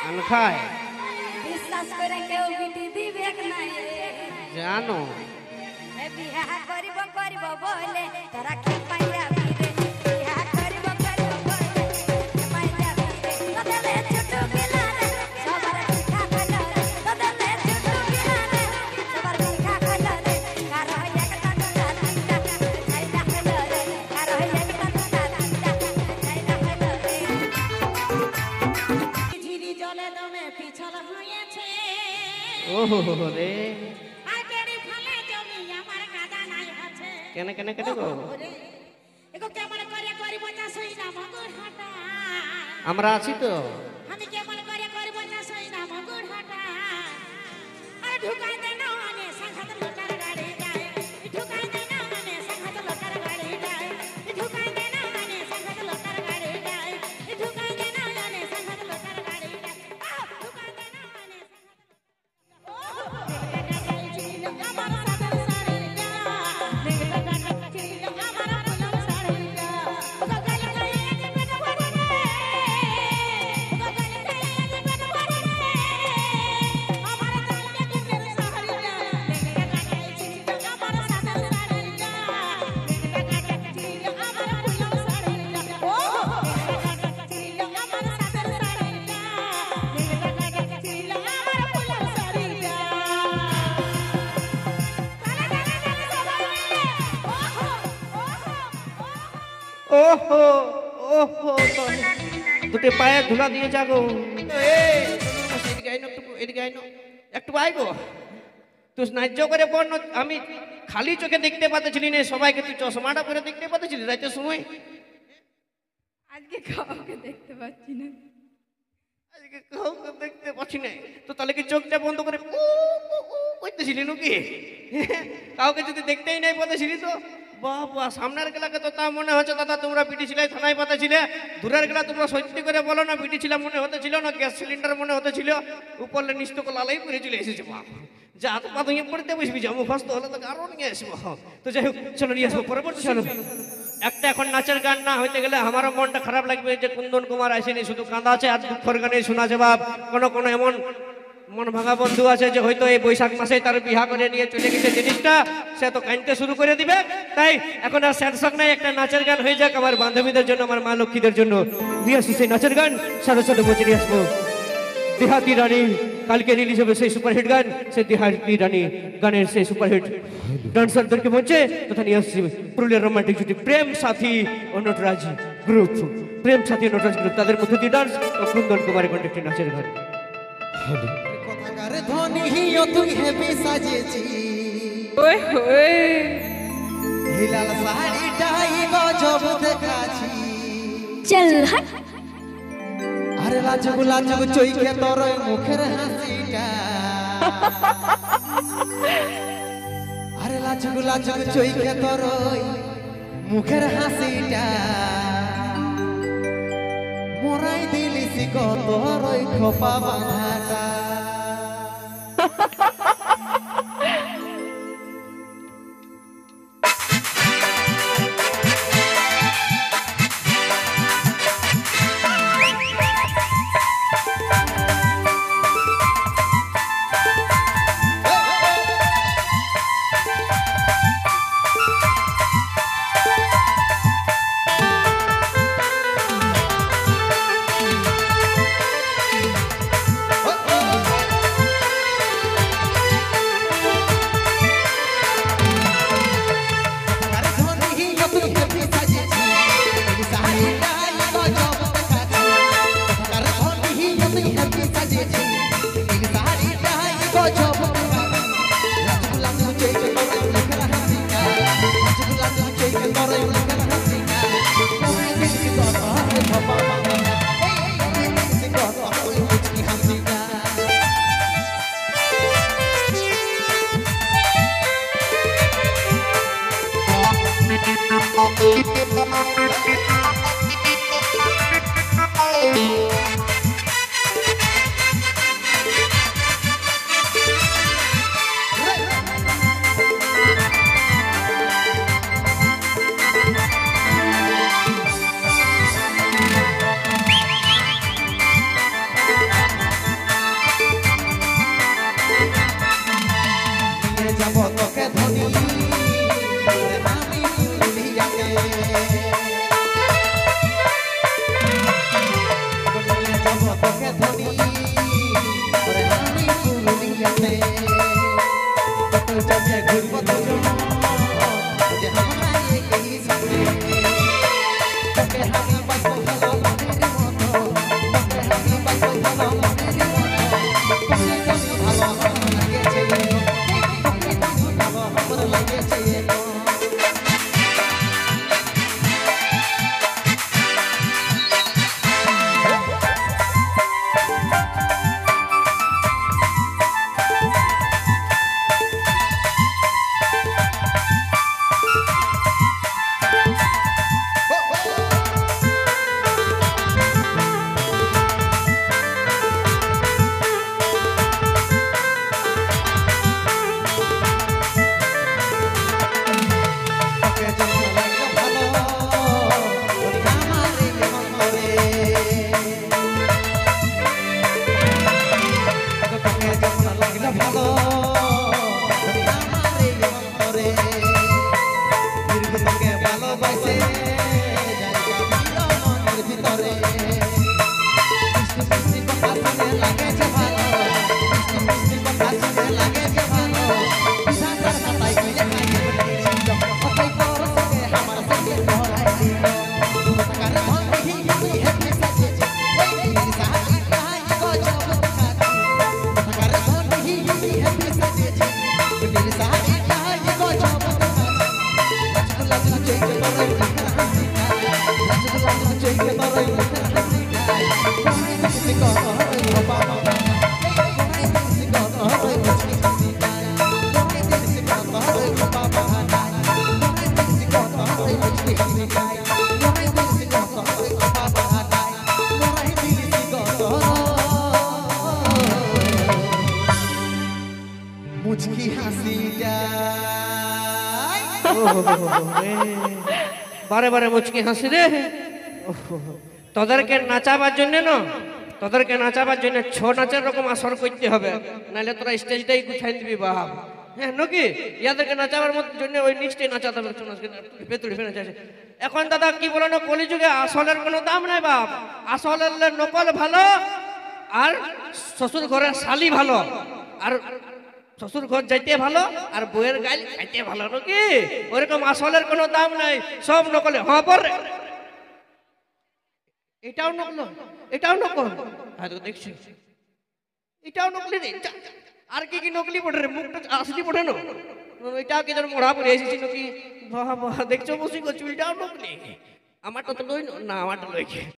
আনখায় বিশ্বাস করে কেউ বিটি দিবে নাই জানো এ বিহা করিব করিব বলে তারা কি পাইয়া বিরে বিহা করিব করিব বলে পাইয়া বিরে তদলে ছোট গিলা রে সবার পিঠা খাইলা রে তদলে ছোট গিলা রে সবার পিঠা খাইলা রে কারো একটা দুটা তিনটা খাইলা খাইলা রে কারো একটা দুটা তিনটা খাইলা খাইলা রে ঝিরি জলে দমে পিছল হয়েছে ওহো রে আকেড়ি ফলে জমি আমার কাদা নাই আছে কেন কেন কেন গো এগো কেমন করে করিব চাষ হই না মগুর হাটা আমরা আছি তো আমি কেমন করে করিব চাষ হই না মগুর হাটা আর ঢুকাই দে না মানে সংঘাত লোটার গাড়ি যায় ঢুকাই দে না মানে সংঘাত লোটার গাড়ি যায় ঢুকাই দে না মানে সংঘাত লোটার গাড়ি যায় ঢুকাই দে না মানে সংঘাত লোটার গাড়ি যায় ঢুকাই দে না মানে ওহো ওহো দুটো পায়ে ধুলা দিয়ে যাগো এদিকে আইনো এদিকে আইনো একটু আইগো তুই ন্যায্য করে বল আমি খালি চোখে দেখতে পাচ্ছিলি না সবাইকে তুই চশমাটা পরে দেখতে পাচ্ছিলি রাতের সময় আজকে কাউকে দেখতে পাচ্ছি না আজকে কাউকে দেখতে পাচ্ছি না তো তাহলে কি চোখটা বন্ধ করে করতেছিলি নাকি কাউকে যদি দেখতেই নাই পাচ্ছিলি তো বাবা সামনের গেলাকে তো তা মনে হচ্ছে দাদা তোমরা পিটি ছিলে থানায় পাতা ছিলে দূরের গেলা তোমরা সত্যি করে বলো না পিটি ছিলাম মনে হতেছিল না গ্যাস সিলিন্ডার মনে হতেছিল উপরলে নিস্তক লালাই করে চলে এসেছে বাপ যা তো পা ধুয়ে পড়তে বসবি যা মুখস্থ হলে তো আরো নিয়ে আসবো তো যাই হোক চলো নিয়ে আসবো পরবর্তী চলো একটা এখন নাচের গান না হইতে গেলে আমারও মনটা খারাপ লাগবে যে কুন্দন কুমার আসেনি শুধু কাঁদা আছে আর দুঃখের গানে শোনা যে বাপ কোনো কোনো এমন মন ভাঙা বন্ধু আছে যে হয়তো এই বৈশাখ মাসে তার বিহা করে নিয়ে চলে গেছে জিনিসটা সে তো কাঁদতে শুরু করে দিবে তাই এখন আর স্যাড সং নাই একটা নাচের গান হয়ে যাক আমার বান্ধবীদের জন্য আমার মা লক্ষ্মীদের জন্য নিয়ে আসি সেই নাচের গান সাথে সাথে বসে নিয়ে আসবো দেহাতি রানী কালকে রিলিজ হবে সেই সুপারহিট গান সেই দেহাতি রানী গানের সেই সুপারহিট ডান্সারদেরকে মঞ্চে তথা নিয়ে আসছি পুরুলিয়ার রোমান্টিক জুটি প্রেম সাথী ও নটরাজ গ্রুপ প্রেম সাথী ও নটরাজ গ্রুপ তাদের মধ্যে দিয়ে ডান্স ও কুন্দন কুমারের কন্টেক্টে নাচের গান কথাকার ধ্বনি তুই হেবি সাজেছি ওই ওই হিলাল শাড়িটাই গজব দেখাছি চল হট আরে লাজুক লাজুক চইকে তোর মুখের হাসিটা আরে লাজুক লাজুক চইকে তোর মুখের হাসিটা মোরাই দিলিস কত রই খোপা বাঁধাটা ভালো মনের মতো তুমি ভালো আমার লাগেছে তুমি ভালো আমার লাগেছে মুচকি হাসিটা বারে বারে মুচকি হাসি রে তোদেরকে নাচাবার জন্য না তোদেরকে নাচাবার জন্য ছৌ নাচের রকম আসর করতে হবে নাহলে তোরা স্টেজটাই গুছাই দিবি বাপ হ্যাঁ নাকি ইয়াদেরকে নাচাবার জন্য ওই নিচটাই নাচাতে হবে ভেতরে নাচাছে এখন দাদা কি বলো না কলিযুগে আসলের কোনো দাম নাই বাপ আসলের নকল ভালো আর শ্বশুর ঘরের শালি ভালো আর শ্বশুর ঘর যাইতে ভালো আর বইয়ের গাইল খাইতে ভালো নাকি ওরকম আসলের কোনো দাম নাই সব নকলে হ্যাঁ পরে এটাও নকল এটাও নকল হ্যাঁ তো দেখছি এটাও নকলি রে আর কি কি নকলি পড়ে রে মুখটা আসলি পড়ে না এটাও কি যেন মরা পড়ে এসেছি নাকি বাহ বাহ দেখছো বসি গো চুলটাও নকলি আমারটা তো লই না আমারটা লই